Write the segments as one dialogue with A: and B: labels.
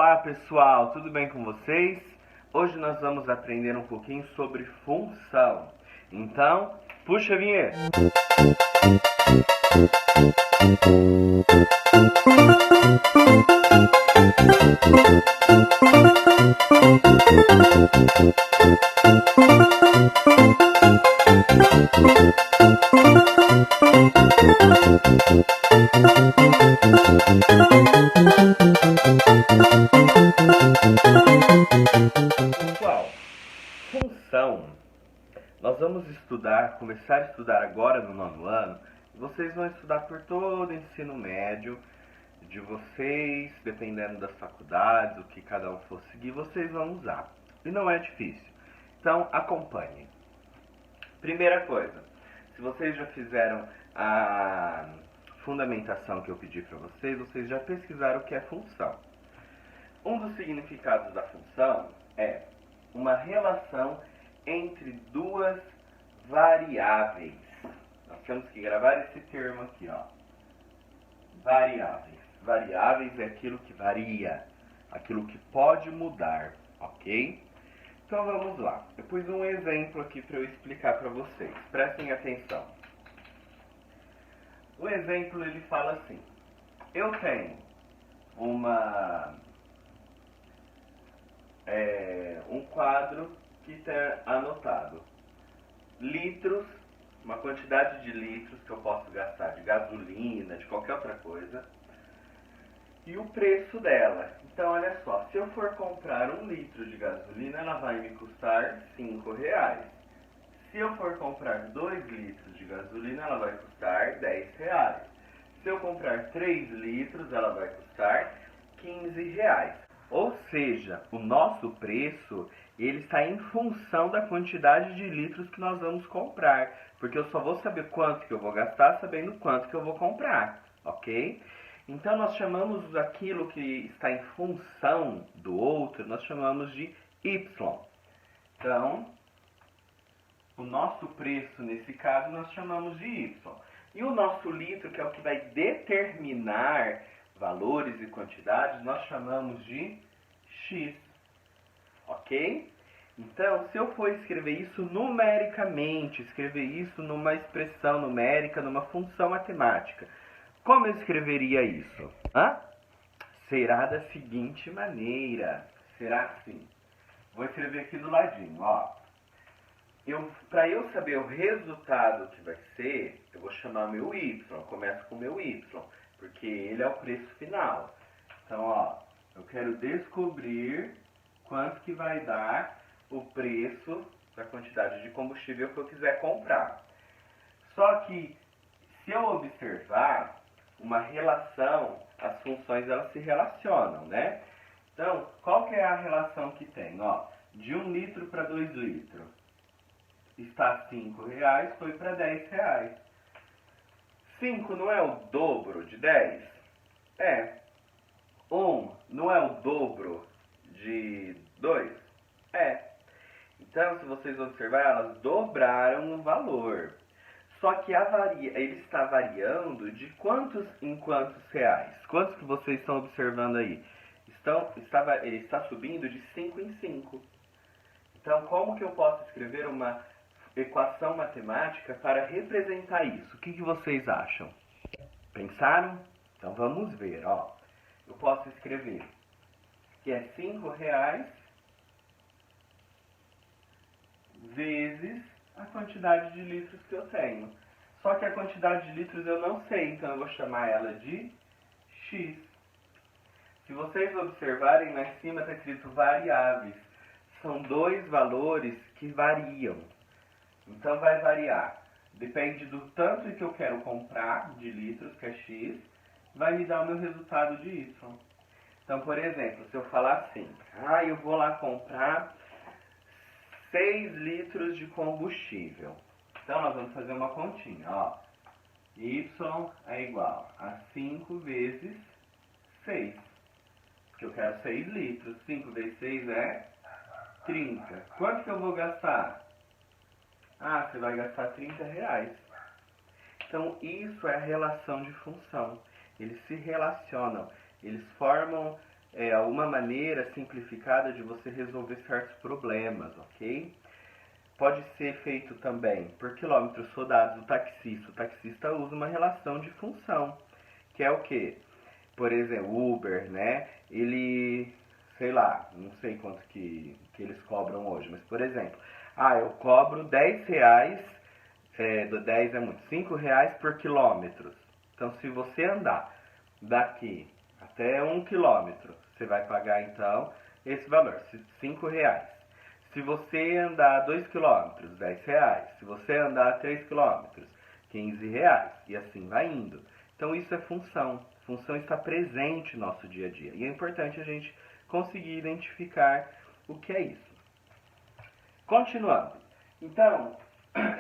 A: Olá pessoal, tudo bem com vocês? Hoje nós vamos aprender um pouquinho sobre função. Então, puxa a vinheta! Pessoal, função, nós vamos começar a estudar agora no nono ano. Vocês vão estudar por todo o ensino médio de vocês, dependendo das faculdades, o que cada um for seguir, vocês vão usar. E não é difícil. Então, acompanhem. Primeira coisa, se vocês já fizeram a fundamentação que eu pedi para vocês, vocês já pesquisaram o que é função. Um dos significados da função é uma relação entre duas variáveis. Nós temos que gravar esse termo aqui, ó. Variáveis. Variáveis é aquilo que varia, aquilo que pode mudar, ok? Então vamos lá. Eu pus um exemplo aqui para eu explicar para vocês. Prestem atenção. O exemplo ele fala assim: eu tenho um quadro que está anotado litros, uma quantidade de litros que eu posso gastar de gasolina, de qualquer outra coisa, e o preço dela. Então olha só, se eu for comprar 1 litro de gasolina, ela vai me custar R$5. Se eu for comprar 2 litros de gasolina, ela vai custar R$10. Se eu comprar 3 litros, ela vai custar R$15. Ou seja, o nosso preço ele está em função da quantidade de litros que nós vamos comprar, porque eu só vou saber quanto que eu vou gastar sabendo quanto que eu vou comprar, ok? Então nós chamamos aquilo que está em função do outro, nós chamamos de Y. Então, o nosso preço nesse caso nós chamamos de Y. E o nosso litro, que é o que vai determinar valores e quantidades, nós chamamos de X, ok? Então, se eu for escrever isso numericamente, escrever isso numa expressão numérica, numa função matemática, como eu escreveria isso? Será da seguinte maneira, será assim. Vou escrever aqui do ladinho, ó. Para eu saber o resultado que vai ser, eu vou chamar meu Y, começo com meu Y, porque ele é o preço final. Então, ó, eu quero descobrir quanto que vai dar o preço da quantidade de combustível que eu quiser comprar. Só que, se eu observar uma relação, as funções elas se relacionam, né? Então, qual que é a relação que tem? Ó, de 1 litro para 2 litros. Está R$5, foi para R$10. 5 não é o dobro de 10? É. 1 não é o dobro de 2? É. Então, se vocês observarem, elas dobraram o valor. Só que ele está variando de quantos em quantos reais? Quantos que vocês estão observando aí? Ele está subindo de 5 em 5. Então, como que eu posso escrever uma equação matemática para representar isso? O que vocês acham? Pensaram? Então vamos ver, ó. Eu posso escrever que é R$5 vezes a quantidade de litros que eu tenho. Só que a quantidade de litros eu não sei, então eu vou chamar ela de X. Se vocês observarem, lá em cima está escrito variáveis. São dois valores que variam. Então vai variar. Depende do tanto que eu quero comprar de litros, que é X, vai me dar o meu resultado de Y. Então, por exemplo, se eu falar assim, eu vou lá comprar 6 litros de combustível. Então, nós vamos fazer uma continha, ó. Y é igual a 5 vezes 6. Porque eu quero 6 litros. 5 vezes 6 é 30. Quanto que eu vou gastar? Você vai gastar R$30. Então, isso é a relação de função. Eles se relacionam. Eles formam uma maneira simplificada de você resolver certos problemas, ok? Pode ser feito também por quilômetros rodados do taxista. O taxista usa uma relação de função, que é o quê? Por exemplo, Uber, né? Ele, sei lá, não sei quanto que eles cobram hoje, mas por exemplo, eu cobro 10 reais, 10 é muito, 5 reais por quilômetro. Então, se você andar daqui até 1 quilômetro, você vai pagar então esse valor, 5 reais. Se você andar 2 quilômetros, 10 reais. Se você andar 3 quilômetros, 15 reais. E assim vai indo. Então isso é função. Função está presente no nosso dia a dia. E é importante a gente conseguir identificar o que é isso. Continuando. Então,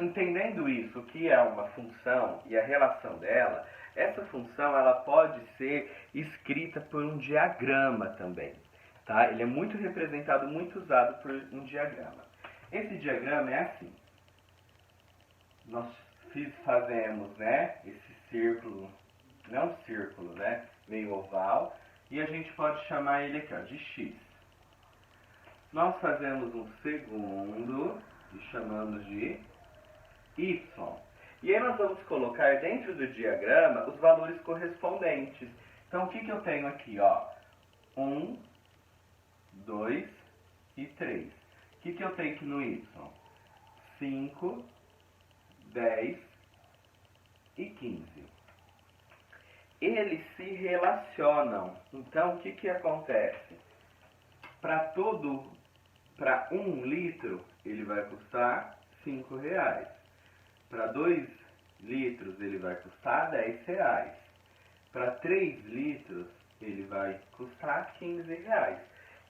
A: entendendo isso, o que é uma função e a relação dela, essa função ela pode ser escrita por um diagrama também. Tá? Ele é muito representado, muito usado por um diagrama. Esse diagrama é assim. Nós fazemos, né, esse círculo, não um círculo, né, meio oval, e a gente pode chamar ele aqui, ó, de X. Nós fazemos um segundo e chamamos de Y. E aí nós vamos colocar dentro do diagrama os valores correspondentes. Então o que eu tenho aqui, ó? 1, 2 e 3. O que eu tenho aqui no Y? 5, 10 e 15. Eles se relacionam. Então, o que acontece? Para 1 litro, ele vai custar 5 reais. Para 2 litros, ele vai custar 10 reais. Para 3 litros, ele vai custar 15 reais.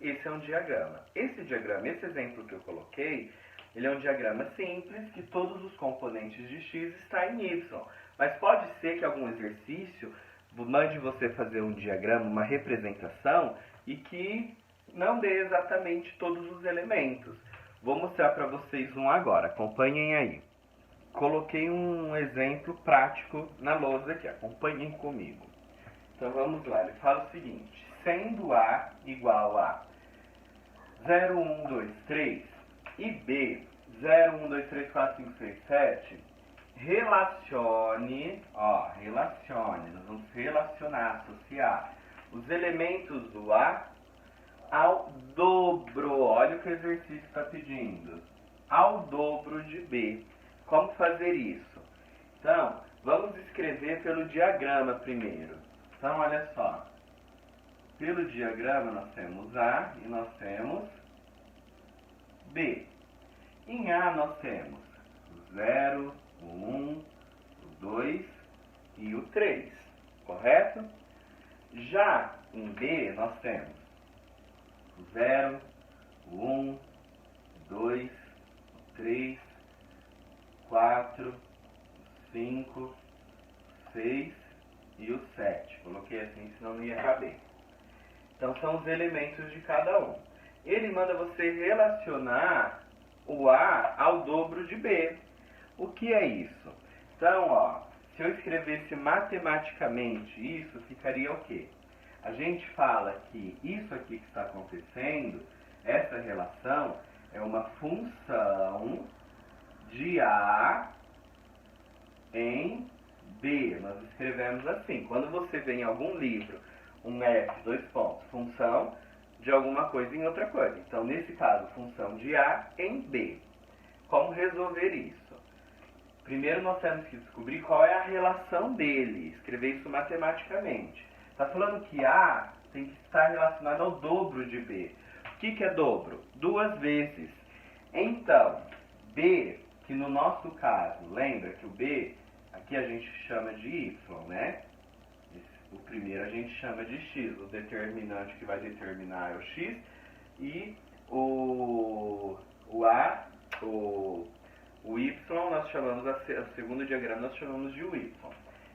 A: Esse é um diagrama. Esse diagrama, esse exemplo que eu coloquei, ele é um diagrama simples que todos os componentes de X estão em Y. Mas pode ser que algum exercício mande você fazer um diagrama, uma representação, e que não dê exatamente todos os elementos. Vou mostrar para vocês um agora. Acompanhem aí. Coloquei um exemplo prático na lousa aqui. Acompanhem comigo. Então vamos lá. Ele fala o seguinte. Sendo A igual a 0, 1, 2, 3 e B 0, 1, 2, 3, 4, 5, 6, 7, relacione, nós vamos relacionar, associar os elementos do A ao dobro, olha o que o exercício está pedindo, ao dobro de B. Como fazer isso? Então, vamos escrever pelo diagrama primeiro. Então, olha só. Pelo diagrama nós temos A e nós temos B. Em A nós temos o 0, o 1, o 2 e o 3, correto? Já em B nós temos o 0, o 1, o 2, o 3, 4, 5, 6 e o 7. Coloquei assim, senão não ia caber. Então são os elementos de cada um. Ele manda você relacionar o A ao dobro de B. O que é isso? Então, se eu escrevesse matematicamente isso, ficaria o quê? A gente fala que isso aqui que está acontecendo, essa relação, é uma função de A em B. Nós escrevemos assim. Quando você vê em algum livro um F, 2 pontos, função de alguma coisa em outra coisa. Então, nesse caso, função de A em B. Como resolver isso? Primeiro, nós temos que descobrir qual é a relação dele. Escrever isso matematicamente. Está falando que A tem que estar relacionado ao dobro de B. O que é dobro? 2 vezes. Então, B, que no nosso caso, lembra que o B, aqui a gente chama de Y, né? O primeiro a gente chama de X, o determinante que vai determinar é o X, e o Y nós chamamos, o segundo diagrama nós chamamos de Y.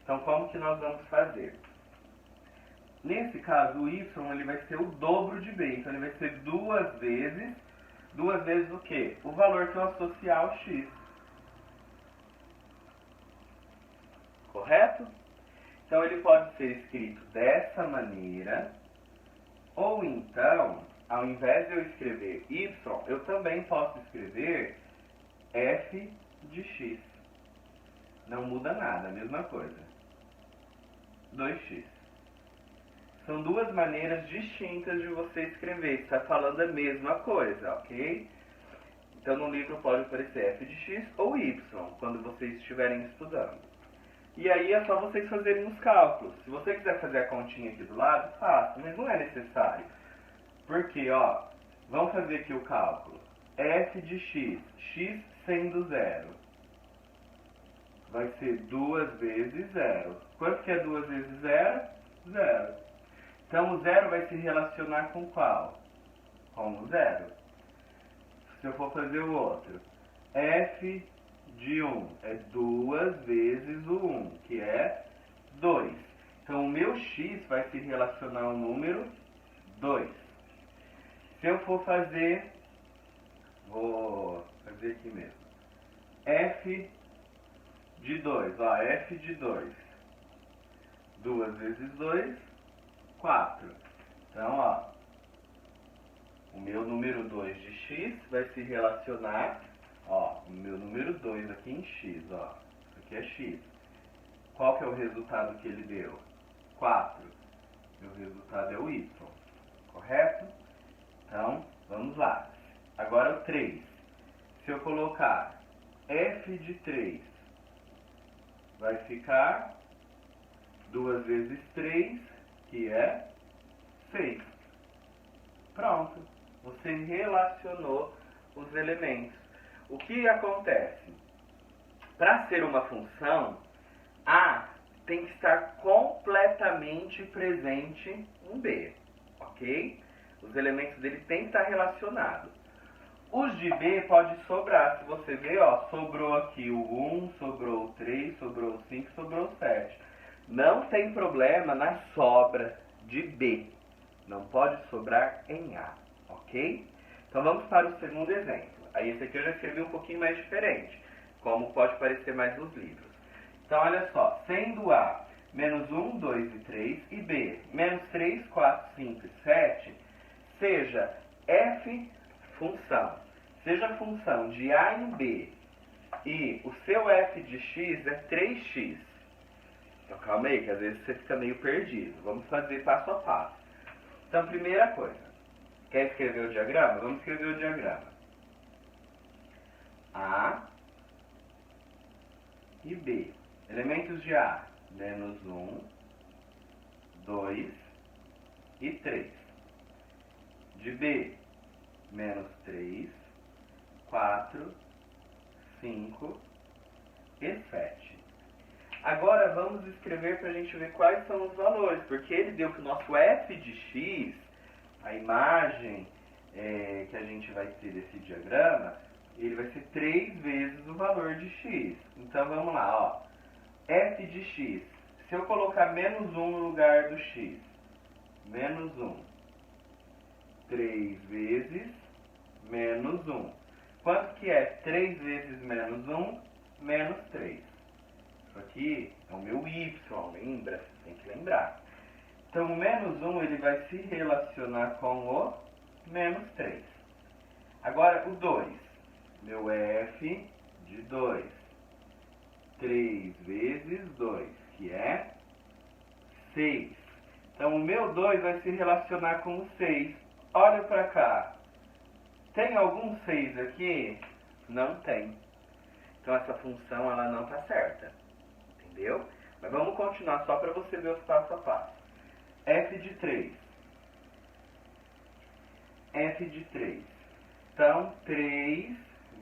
A: Então como que nós vamos fazer? Nesse caso o Y ele vai ser o dobro de B, então ele vai ser 2 vezes o quê? O valor que eu associar ao X. Correto? Então ele pode ser escrito dessa maneira, Ou então, ao invés de eu escrever y, eu também posso escrever f de x. Não muda nada, a mesma coisa. 2x. São duas maneiras distintas de você escrever. Está falando a mesma coisa, ok? Então no livro pode aparecer f de x ou y, quando vocês estiverem estudando. E aí é só vocês fazerem os cálculos. Se você quiser fazer a continha aqui do lado, faça, mas não é necessário. Porque, ó, vamos fazer aqui o cálculo. F de x, x sendo zero, vai ser 2 vezes zero. Quanto que é 2 vezes zero? Zero. Então o zero vai se relacionar com qual? Com o zero. Se eu for fazer o outro, f de 1 é 2 vezes o 1, que é 2. Então o meu x vai se relacionar ao número 2. Se eu for fazer, vou fazer aqui mesmo, f de 2, ó, f de 2, 2 vezes 2, 4. Então, ó, o meu número 2 de x vai se relacionar, ó, o meu número 2 aqui em x, ó, isso aqui é x. Qual que é o resultado que ele deu? 4. Meu resultado é o y, correto? Então, vamos lá. Agora o 3. Se eu colocar f de 3, vai ficar 2 vezes 3, que é 6. Pronto. Você relacionou os elementos. O que acontece? Para ser uma função, A tem que estar completamente presente em B, ok? Os elementos dele têm que estar relacionados. Os de B pode sobrar. Se você ver, ó, sobrou aqui o 1, sobrou o 3, sobrou o 5, sobrou o 7. Não tem problema na sobra de B. Não pode sobrar em A, ok? Então vamos para o segundo exemplo. Aí esse aqui eu já escrevi um pouquinho mais diferente, como pode parecer mais nos livros. Então olha só, sendo A menos 1, 2 e 3 e B menos 3, 4, 5 e 7, seja f função, seja função de A em B e o seu f de x é 3x. Então calma aí, que às vezes você fica meio perdido. Vamos fazer passo a passo. Então, primeira coisa, quer escrever o diagrama? Vamos escrever o diagrama. A e B. Elementos de A, menos 1, 2 e 3. De B, menos 3, 4, 5 e 7. Agora vamos escrever para a gente ver quais são os valores, porque ele deu que o nosso f de x, a imagem que a gente vai ter desse diagrama, ele vai ser 3 vezes o valor de x. Então vamos lá, ó. F de x, se eu colocar menos 1 no lugar do x, menos 1, 3 vezes menos 1. Quanto que é 3 vezes menos 1? Menos 3. Isso aqui é o meu y, lembra? Tem que lembrar. Então, o menos 1 ele vai se relacionar com o menos 3. Agora, o 2. Meu f de 2. 3 vezes 2, que é 6. Então, o meu 2 vai se relacionar com o 6. Olha para cá. Tem algum 6 aqui? Não tem. Então, essa função ela não está certa. Entendeu? Mas vamos continuar só para você ver os passo a passo. F de 3. F de 3. Então, 3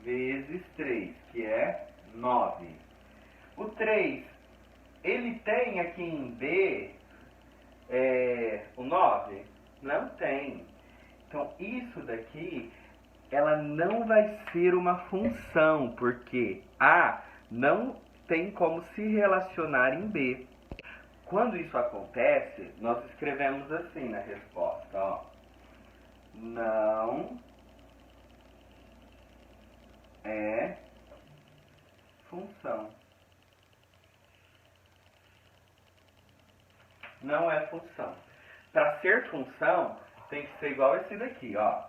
A: vezes 3, que é 9. O 3, ele tem aqui em B o 9? Não tem. Então, isso daqui, ela não vai ser uma função, porque A não tem como se relacionar em B. Quando isso acontece, nós escrevemos assim na resposta, ó. Não é função. Não é função. Para ser função, tem que ser igual esse daqui, ó.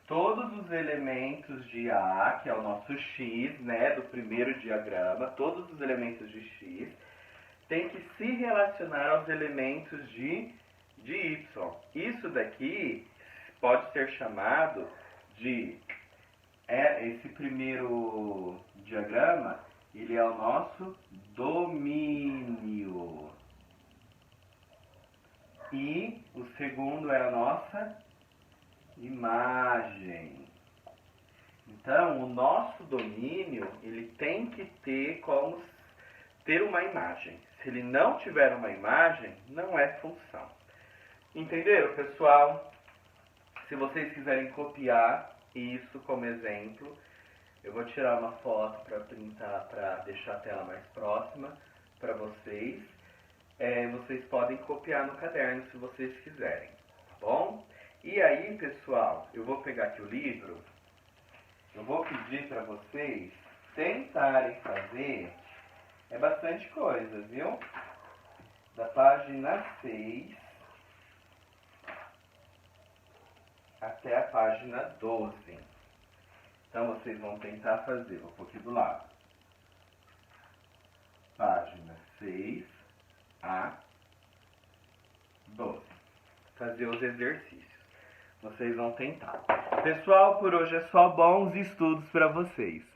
A: Todos os elementos de A, que é o nosso X, né, do primeiro diagrama, todos os elementos de X, tem que se relacionar aos elementos de Y. Isso daqui pode ser chamado de... esse primeiro diagrama, ele é o nosso domínio. E o segundo é a nossa imagem. Então, o nosso domínio, ele tem que ter uma imagem. Se ele não tiver uma imagem, não é função. Entenderam, pessoal? Se vocês quiserem copiar isso como exemplo, eu vou tirar uma foto para printar, para deixar a tela mais próxima para vocês. Vocês podem copiar no caderno se vocês quiserem, tá bom? E aí, pessoal, eu vou pegar aqui o livro, eu vou pedir para vocês tentarem fazer, bastante coisa, viu? Da página 6 até a página 12. Então, vocês vão tentar fazer, vou pôr aqui do lado. Página 6 a 12. Fazer os exercícios. Vocês vão tentar. Pessoal, por hoje é só bons estudos para vocês.